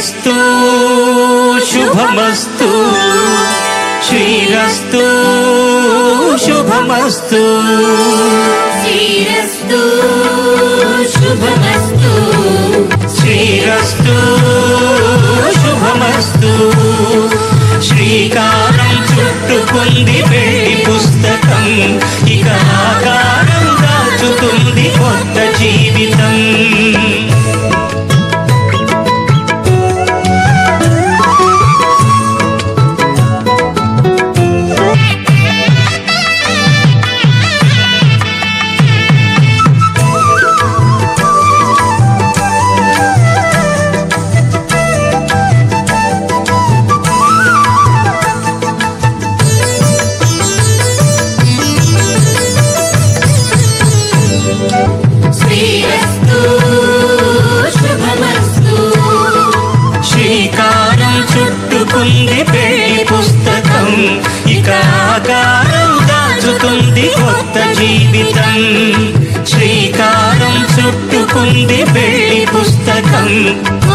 శ్రీరస్తు శుభమస్తు శ్రీరస్తు శుభమస్తు శ్రీరస్తు శుభమస్తు శ్రీరస్తు శుభమస్తు శ్రీకారం చుట్టుకుంది పెళ్లి పుస్తకం ఇక ఆకారం దాచుతుంది కొత్త జీవితం చుట్టుకుంది పెళ్లి పుస్తకం ఇక ఆకారం దాచుతుంది కొత్త జీవితం శ్రీకారం చుట్టుకుంది పెళ్లి పుస్తకం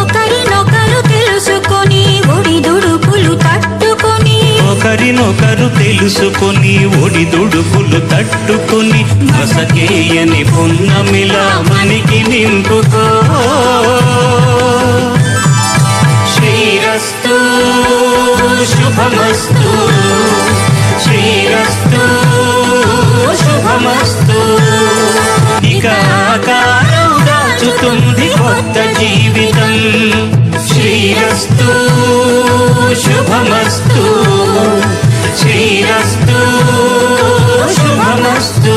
ఒకరినొకరు తెలుసుకొని ఒడిదుడుకులు తట్టుకొని ఒకరినొకరు తెలుసుకొని ఒడిదుడుకులు తట్టుకొని మసకేయని పున్నమిలా మనకి నింపుకో శ్రీరస్తు శుభమస్తు శ్రీరస్తు శుభమస్తు ఇక ఆకారం దాచుతుంది కొత్త జీవితం శ్రీరస్తు శుభమస్తు శ్రీరస్తు శుభమస్తు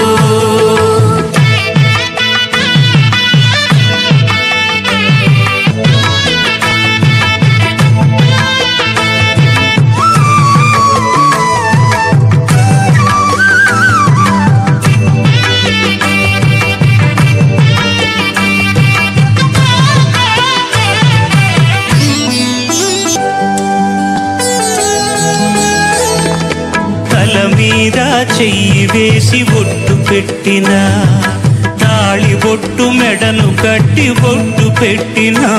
మీద చెయ్యి వేసి బొట్టు పెట్టినా తాళి బొట్టు మెడను కట్టి బొట్టు పెట్టినా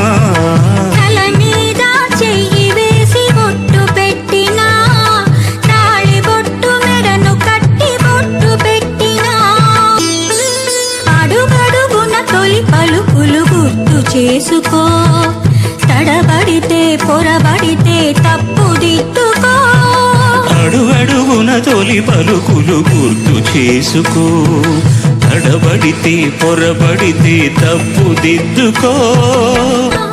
తల మీద చెయ్యి వేసి బొట్టు పెట్టినా తాళి బొట్టు మెడను కట్టి బొట్టు పెట్టినా అడుగడుగున తొలి పలుకులు గుర్తు చేసుకో తడబడితే పొరబడితే తప్పు దిద్దుకో అడుగడుగున తొలి పలుకులు గుర్తు చేసుకో తడబడితే పొరబడితే తప్పు దిద్దుకో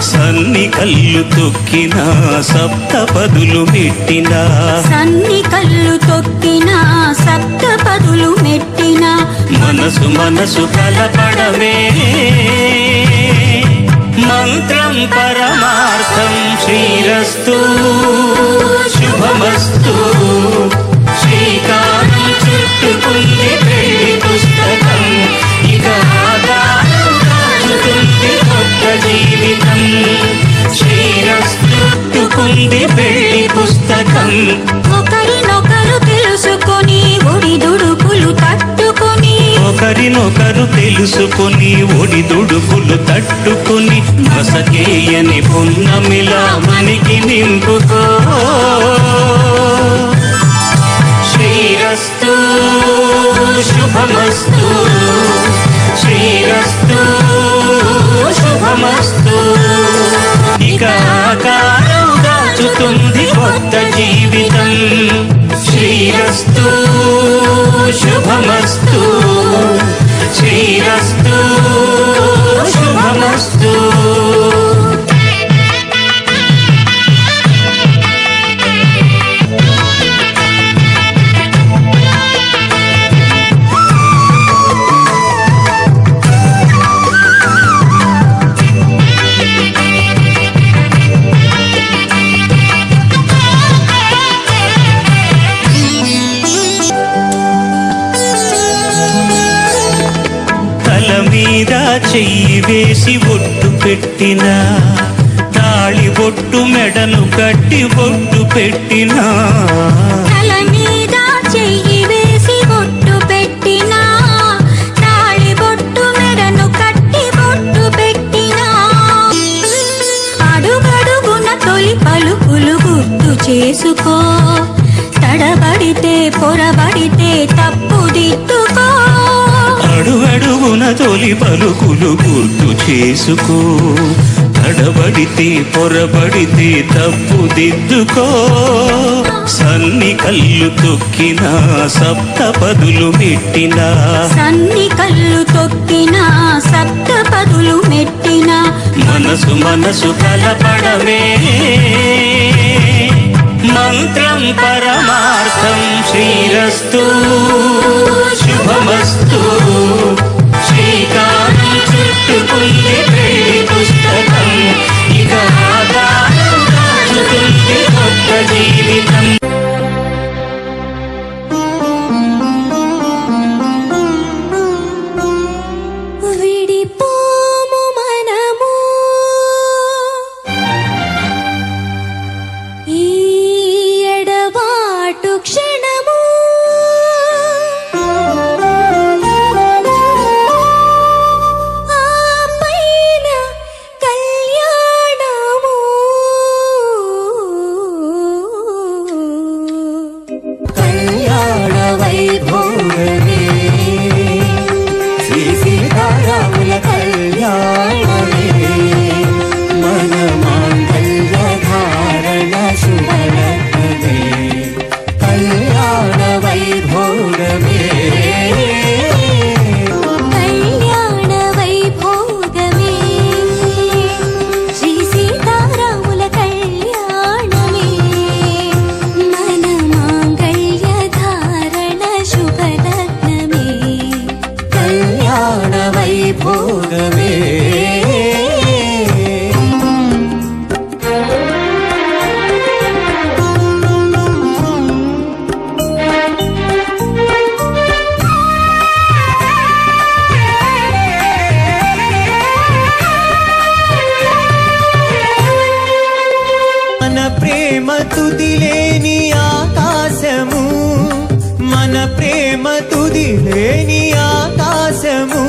సన్ని కళ్ళు తొక్కినా సప్తపదులు మెట్టినా సన్ని కళ్ళు తొక్కినా సప్తపదులు మెట్టినా మనసు మనసు కలపడమే మంత్రం పరమార్థం శ్రీరస్తు శుభమస్తు శ్రీకారం చుట్టుకుంది పెళ్లి పుస్తకం ఇక ఆకారం దాచుతుంది కొత్త జీవితం శ్రీరస్తు చుట్టుకుంది పెళ్లి పుస్తకం ఒకరినొకరు తెలుసుకొని ఒడిదుడుకులు తట్టుకొని ఒకరినొకరు తెలుసుకొని ఒడిదుడుకులు తట్టుకొని మసకేయని పున్నమిలా మనకి నింపుకో శ్రీరస్తు శుభమస్తు శ్రీరస్తు శుభమస్తు ఇక ఆకారం దాచుతుంది కొత్త జీవితం శ్రీరస్తు శుభమస్తు శ్రీరస్తు శుభమస్తు మీద చెయ్యి వేసి బొట్టు పెట్టినా తాళి బొట్టు మెడను కట్టి బొట్టు పెట్టినా తల మీద చెయ్యి వేసి బొట్టు పెట్టినా తాళి బొట్టు మెడను కట్టి బొట్టు పెట్టినా అడుగడుగున పొరబడితే తప్పుదిద్దుకో. అడుగడుగున తొలి పలుకులు గుర్తు చేసుకో. తడబడితే పొరబడితే తప్పుదిద్దుకో. సన్ని కళ్ళు తొక్కినా సప్తపదులు మెట్టినా, సన్ని కళ్ళు తొక్కినా సప్తపదులు మెట్టినా, మనసు మనసు కలపడమే మంత్రం పరమార్థం. శ్రీరస్తు శుభమస్తు. శ్రీకారం చుట్టుకుంది పెళ్లి పుస్తకం. ఇక ఆధారం దాచుతుంది కొత్త జీవితం. విడిపోము మనము ఈ ఎడబాటు క్షణము. ఆ పైన కళ్యాణము. కళ్యాణ వైభోగమే శ్రీ సీతారాముల కళ్యాణమే. మన మాంగళ్య ధారణ శుభలగ్నమే. కళ్యాణ వైభోగమే. కళ్యాణ వైభోగమే శ్రీ సీతారాముల కళ్యాణమే. మన మాంగళ్య ధారణ శుభలగ్నమే. కళ్యాణ వైభోగమే. మన ప్రేమ తుదిలేని ఆకాశము, మన ప్రేమ తుదిలేని ఆకాశము.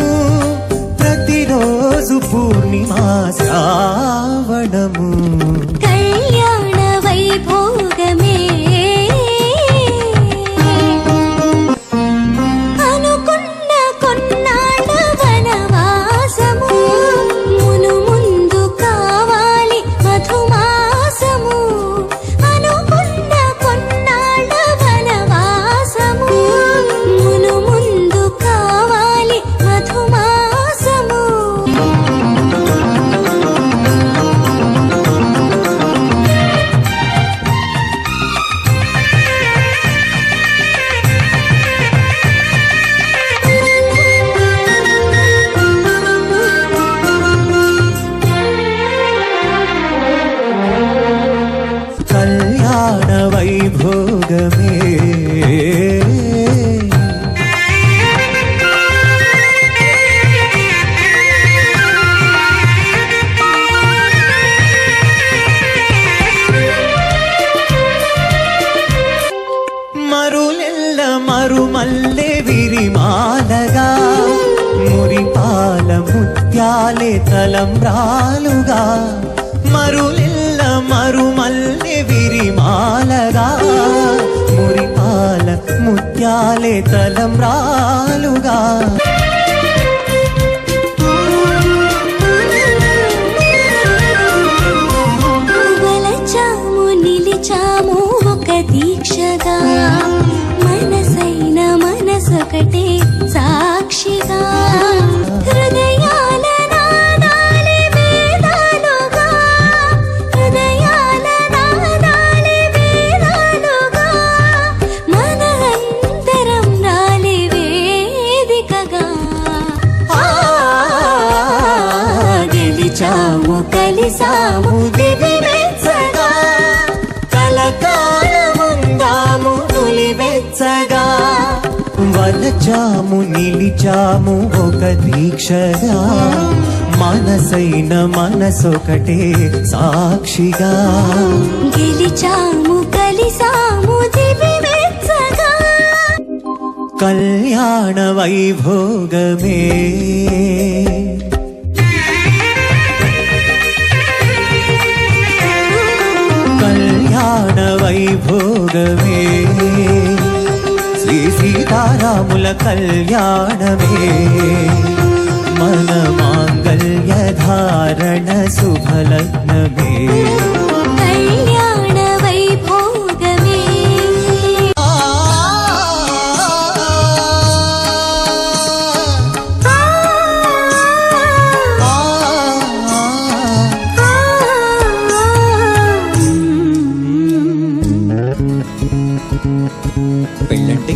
ప్రతిరోజు పూర్ణిమా శ్రావణము. కళ్యాణ వైభోగమే. అనుకున్న కొన్నాళ్ళ వనవాసము. మును ముందు కావాలి మధుమాసము. అనుకున్న కొన్నాళ్ళ వనవాసము. మును ముందు కావాలి మధుమాసము. కళ్యాణ వైభోగమే. మరులెల్ల మరుమల్లె విరిమాలగా, మురిపాల ముత్యాలే తలంబ్రాలుగా. మరులెల్ల మరుమల్లె విరిమాలగా, మురిపాల ముత్యాలే తలంబ్రాలుగా. వలచాము నిలిచాము ఒక దీక్షగా. మనసైన మనసొకటే సాక్షిగా. హృదయాల నాదాలే వేదాలుగా. హృదయాల నాదాలే వేదాలుగా. మన అంతరం రాలే వేదికగా. గెలిచాము కలిసాము దివి వెచ్చగా. కలకాలముందాము నులివెచ్చగా. వలచాము నిలిచాము ఒక దీక్షగా. మనసైన మనసొకటే సాక్షిగా. గెలిచాము కలిసాము దివి వెచ్చగా. కళ్యాణ వైభోగమే. కళ్యాణ వైభోగమే. సీతారాముల కళ్యాణమే మన మాంగళ్య ధారణ శుభలగ్నమే కళ్యాణ వైభోగమే పెళ్ళంటే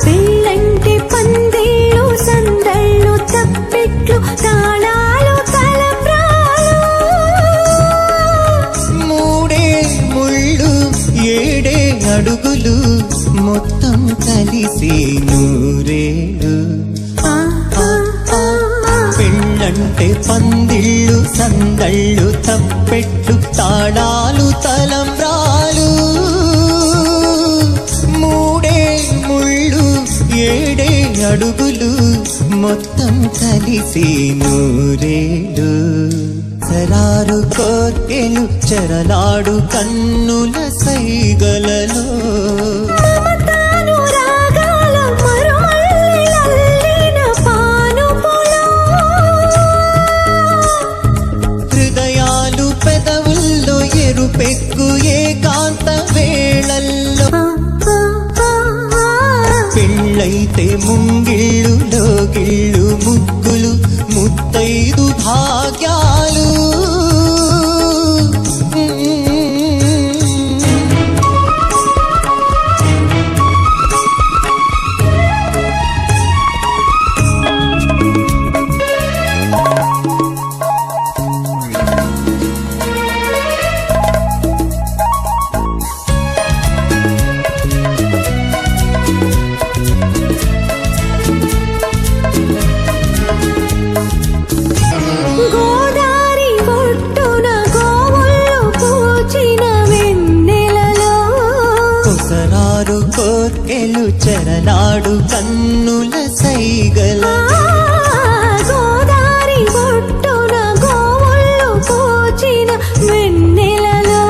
పెళ్ళంటే పందిళ్ళు సందళ్ళు తప్పెట్లు తాళాలు తలప్రాలు మూడే ముళ్ళు ఏడే అడుగులు మొత్తం కలిసి నూరేళ్ళు పెళ్ళంటే పందిళ్ళు సందళ్ళు తప్పెట్లు తాళాలు తలంబ్రాలు మూడే ముళ్ళు ఏడే అడుగులు మొత్తం కలిసి నూరేళ్ళు సరారు కోర్కెలు చెరలాడు కన్నుల సైగలలో మమతాను రాగాల మరుమల్లెలల్లిన పానుపులో హృదయాలు పెదవుల్లో ఎరుపెక్కు ఏకాంత వేళల్లో పెళ్ళైతే ముంగిళ్ళు లోగిళ్ళు ముగ్గులు ముత్తైదు భాగ్యాలు గోదారి ఒట్టున గోవుళ్ళు పూచిన వెన్నెలలో కొసరారు కోర్కెలు చెరలాడు కన్నుల సైగల గోదారి ఒట్టున గోవుళ్ళు పూచిన వెన్నెలలో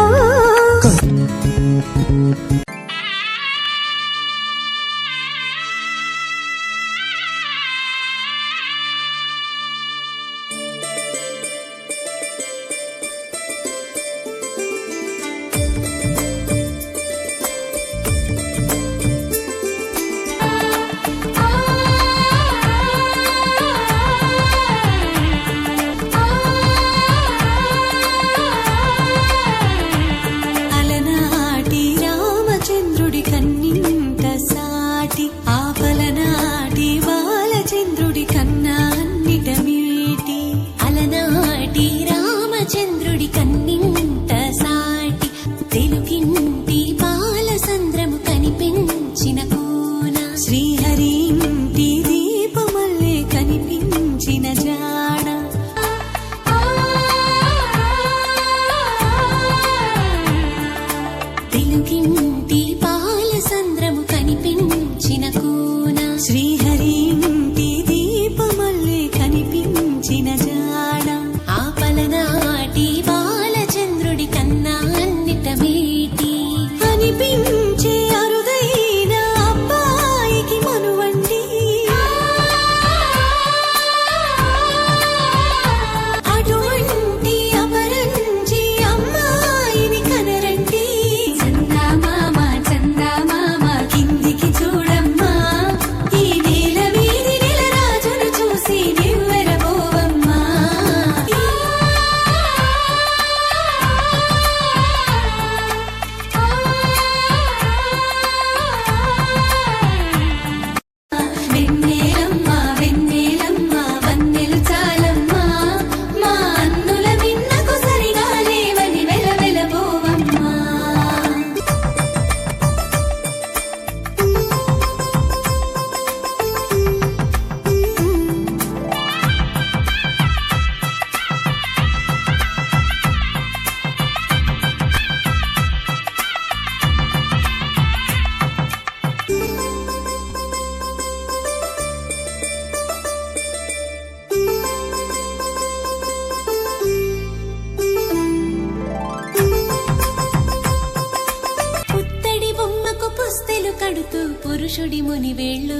పూజలు కడుతూ పురుషుడి ముని వేళ్ళు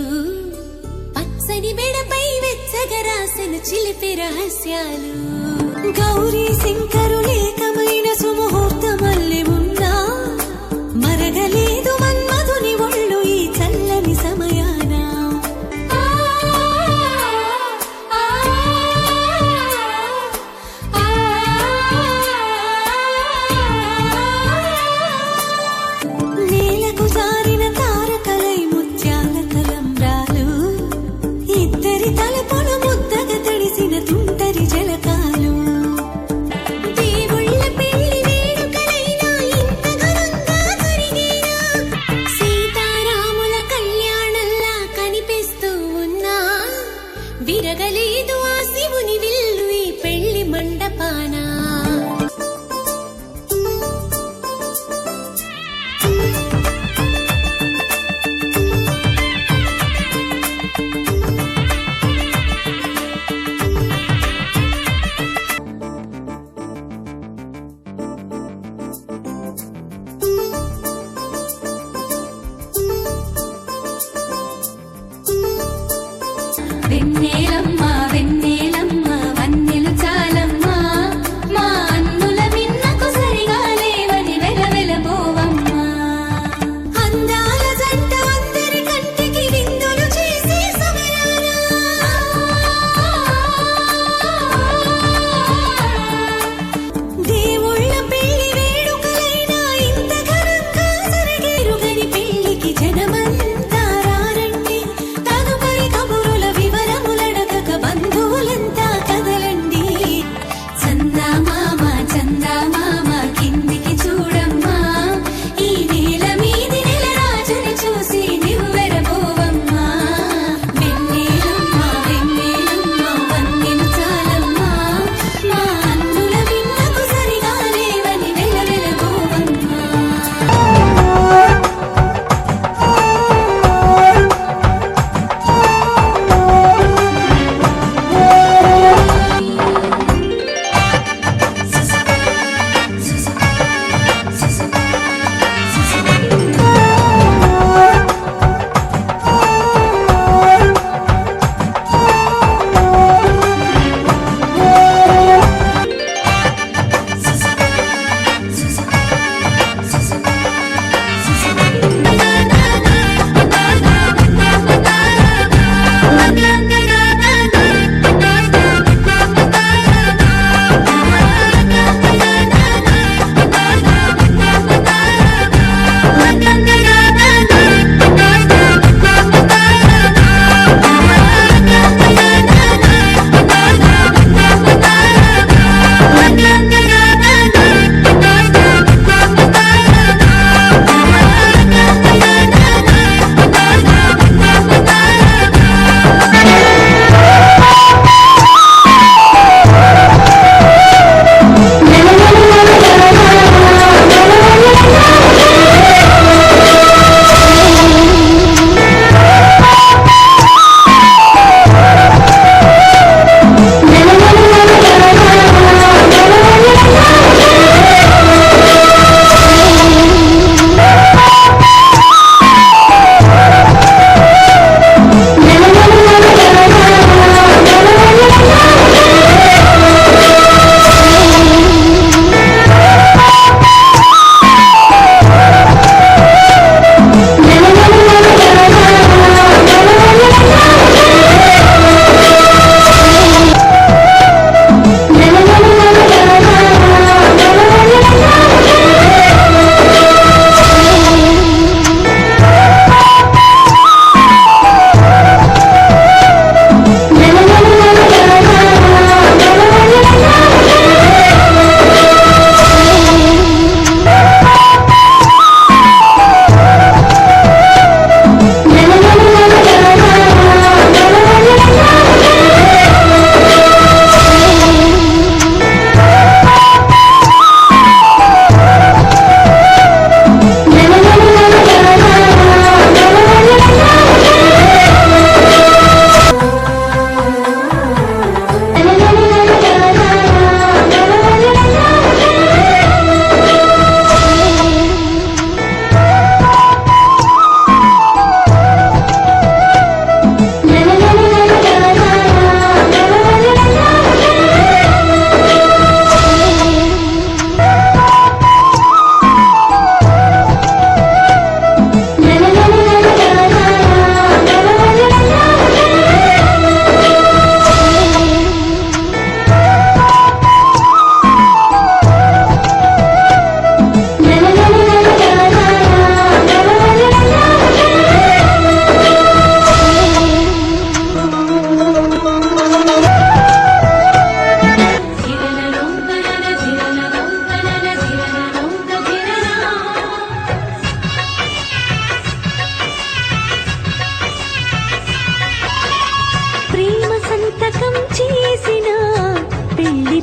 పచ్చని మెడపై వెచ్చగా రాసిన చిలిపి రహస్యాలు గౌరీ శంకరులేకమైన సుముహూర్తమల్లె ఉన్నా మరగలేదు మన్మధుని ఒళ్ళు ఈ చల్లని సమయాన నేలకు జారిన తారకలై ముత్యాల తలంబ్రాలు ఇద్దరి తలపున ముద్దగా తడిసిన తుంటరి జలకాలు దేవుళ్ళ పెళ్లి వేడుకలైనా ఇంత ఘనంగా జరిగేనా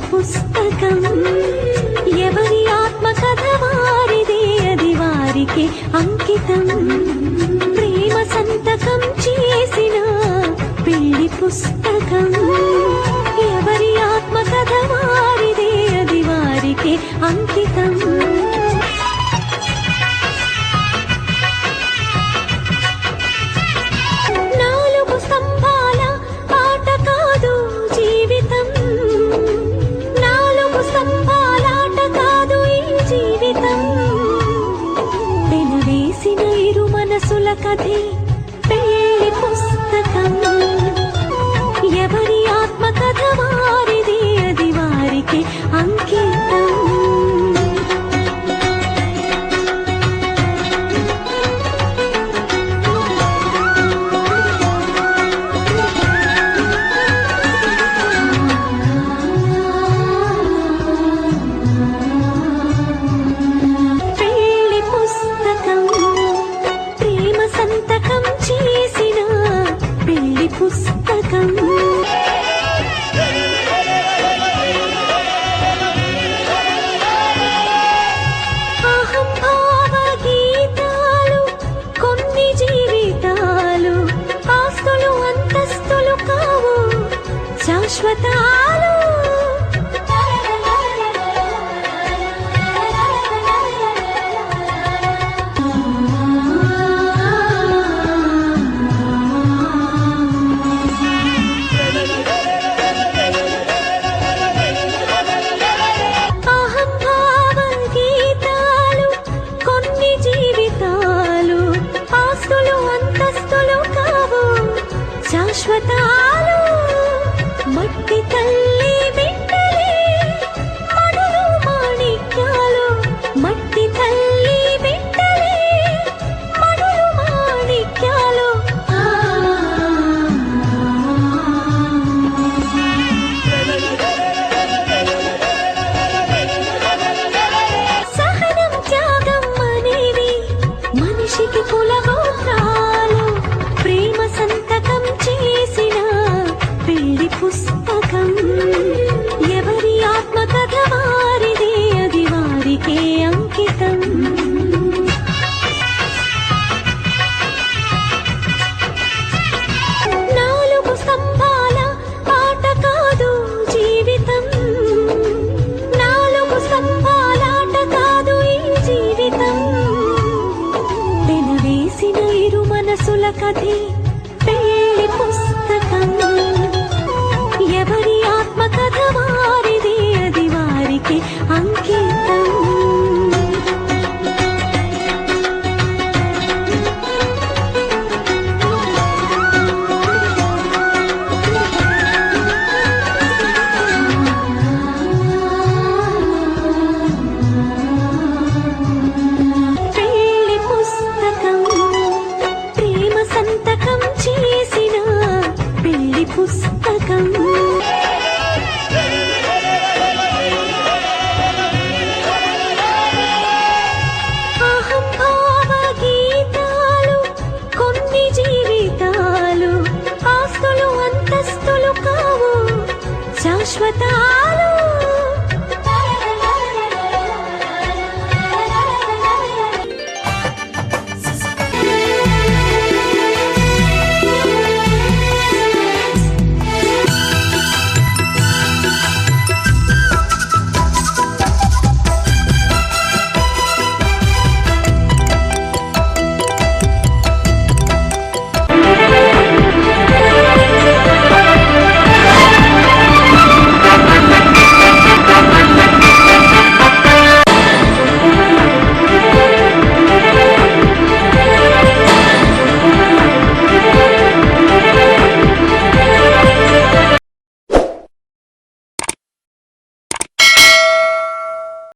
పుస్తకం ఎవరి ఆత్మకథ వారిదే అది వారికి అంకితం ప్రేమ సంతకం చేసిన పెళ్లి పుస్తకం ఎవరి ఆత్మకథ వారిదే అది వారికి అంకితం నాలుగు స్తంభాల ఆట కాదు జీవితం నాలుగు స్తంభాల ఆట కాదు ఈ జీవితం పెనవేసిన ఇరు మనసుల కథే పెళ్లి పుస్తకం ఎవరి ఆత్మకథ వారిది అది వారికి అంకితం పెళ్లి పుస్తకం ప్రేమ సంతకం చేసిన పెళ్లి పుస్తకం అహం భావ గీతాలు కొన్ని జీవితాలు ఆస్తులు అంతస్తులు కావు శాశ్వతాలు అహం భావ గీతాలు కొన్ని జీవితాలు ఆస్తులు అంతస్తులు కావు శాశ్వతాలు మట్టి తల్లి బిడ్డలే మడులు మాణిక్యాలు మట్టి తల్లి బిడ్డలే మడులు మాణిక్యాలు సహనం త్యాగం అనేవి మనిషికి కులగోత్రాలు ప్రేమ సంతకం చేసిన పెళ్లి పుస్తకం ఎవరి ఆత్మకథ వారిదే అది వారికే అంకితం నాలుగు స్తంభాల ఆట కాదు జీవితం నాలుగు స్తంభాల ఆట కాదు ఈ జీవితం పెనవేసిన ఇరు మనసుల కథే పెళ్లి పుస్తకం ఎవరి ఆత్మకథ వారిదే అది వారికి అంకితం పెళ్లి పుస్తకం ప్రేమ సంతకం చేసిన పెళ్లి పుస్తకం